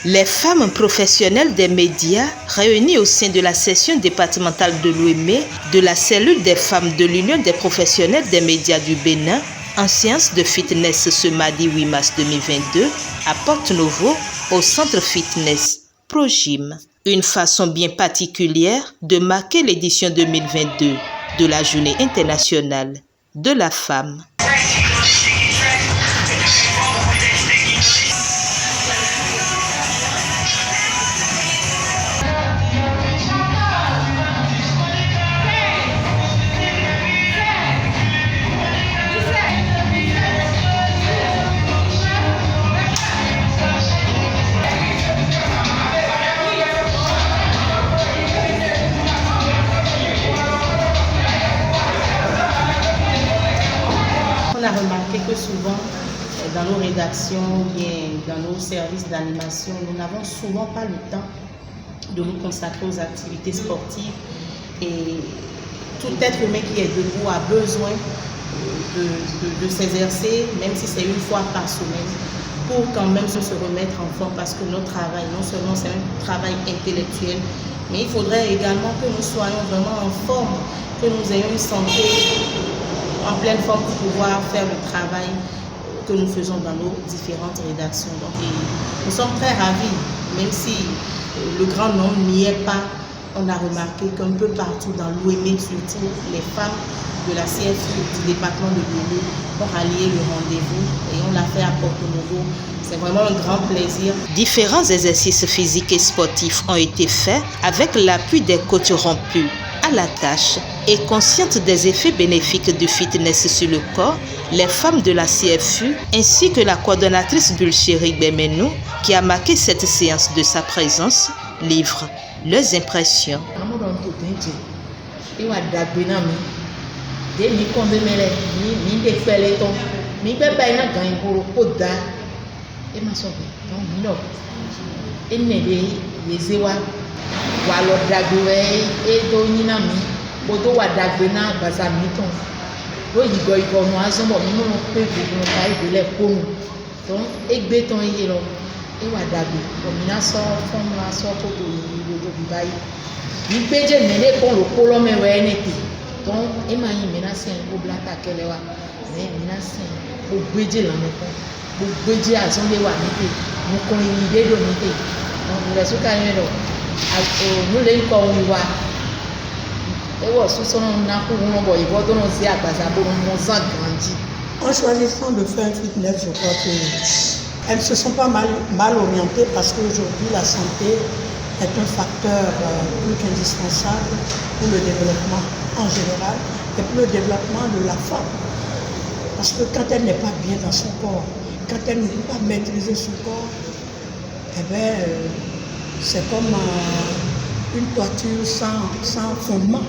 Les femmes professionnelles des médias réunies au sein de la section départementale de Lomé de la cellule des femmes de l'Union des professionnels des médias du Bénin en séance de fitness ce mardi 8 mars 2022 à Porte-Novo au centre fitness Progym. Une façon bien particulière de marquer l'édition 2022 de la Journée internationale de la femme. On a remarqué que souvent, dans nos rédactions, bien dans nos services d'animation, nous n'avons souvent pas le temps de nous consacrer aux activités sportives. Et tout être humain qui est debout a besoin de s'exercer, même si c'est une fois par semaine, pour quand même se remettre en forme, parce que notre travail, non seulement c'est un travail intellectuel, mais il faudrait également que nous soyons vraiment en forme, que nous ayons une santé en pleine forme pour pouvoir faire le travail que nous faisons dans nos différentes rédactions. Donc, nous sommes très ravis, même si le grand nombre n'y est pas. On a remarqué qu'un peu partout dans l'OME, surtout les femmes de la CFU du département de Lomé ont rallié le rendez-vous et on l'a fait à Porte-Novo. C'est vraiment un grand plaisir. Différents exercices physiques et sportifs ont été faits avec l'appui des coachs rompus à la tâche et conscientes des effets bénéfiques du fitness sur le corps, les femmes de la CFU ainsi que la coordonnatrice Bulchéri Bemenou qui a marqué cette séance de sa présence livrent leurs impressions. En choisissant de faire un fitness, je crois qu'elles ne se sont pas mal orientées parce qu'aujourd'hui la santé est un facteur plus qu'indispensable pour le développement en général et pour le développement de la femme. Parce que quand elle n'est pas bien dans son corps, quand elle ne peut pas maîtriser son corps, c'est comme une toiture sans fondement.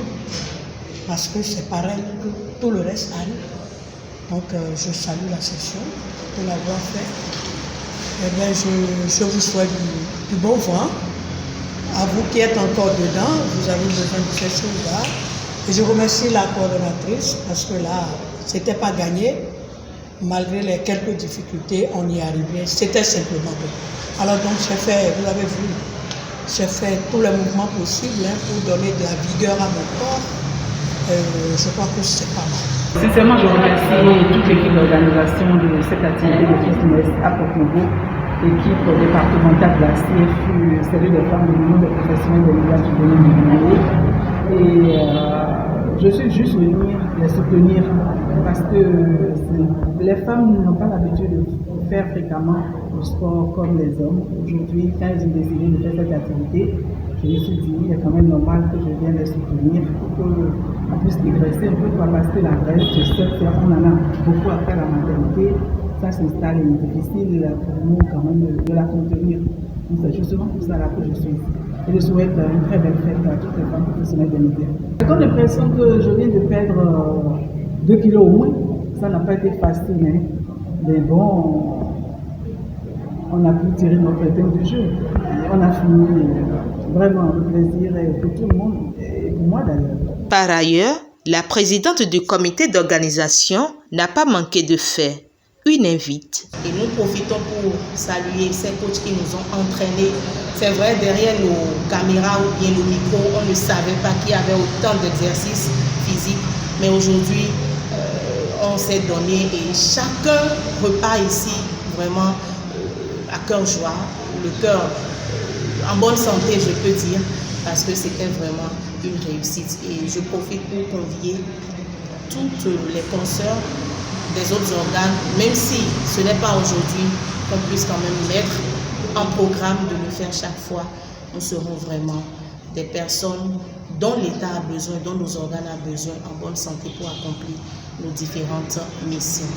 Parce que c'est pareil que tout le reste arrive. Donc je salue la session pour l'avoir fait. Je vous souhaite du bon vent. À vous qui êtes encore dedans, vous avez besoin de ces choses-là. Et je remercie la coordonnatrice parce que là, c'était pas gagné. Malgré les quelques difficultés, on y est arrivé. C'était simplement bon. Alors donc j'ai fait, vous avez vu, j'ai fait tous les mouvements possibles pour donner de la vigueur à mon corps. Je crois que c'est pas mal. Sincèrement, je remercie toute l'équipe d'organisation de cette activité de fitness à Porte-Novo, l'équipe départementale de la CFU, cellule des femmes de l'Union des professionnels des médias du Bénin. Et je suis juste venue les soutenir parce que les femmes n'ont pas l'habitude de faire fréquemment le sport comme les hommes. Aujourd'hui, quand elles ont décidé de faire cette activité, je me suis dit, il est quand même normal que je vienne les soutenir pour qu'on puisse dégraisser un peu, parce que la graisse, je sais qu'on en a beaucoup après la maternité, ça s'installe et est difficile pour nous quand même de la contenir. Donc c'est justement pour ça là que je suis ici. Et je souhaite une très belle fête à toutes les femmes professionnelles des médias. J'ai comme l'impression que je viens de perdre 2 kilos au moins. Ça n'a pas été facile, hein. Mais bon, on a pu tirer notre épingle du jeu. On a fini. Vraiment, le plaisir est pour tout le monde, et pour moi d'ailleurs. Par ailleurs, la présidente du comité d'organisation n'a pas manqué de faire une invite. Et nous profitons pour saluer ces coachs qui nous ont entraînés. C'est vrai, derrière nos caméras ou bien le micro, on ne savait pas qu'il y avait autant d'exercices physiques. Mais aujourd'hui, on s'est donné et chacun repart ici vraiment à cœur joie, le cœur en bonne santé, je peux dire, parce que c'était vraiment une réussite. Et je profite pour convier toutes les consoeurs des autres organes, même si ce n'est pas aujourd'hui, qu'on puisse quand même mettre en programme de le faire chaque fois. Nous serons vraiment des personnes dont l'État a besoin, dont nos organes ont besoin en bonne santé pour accomplir nos différentes missions.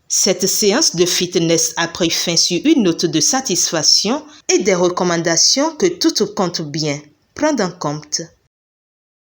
Cette séance de fitness a pris fin sur une note de satisfaction et des recommandations que tout compte bien prendre en compte.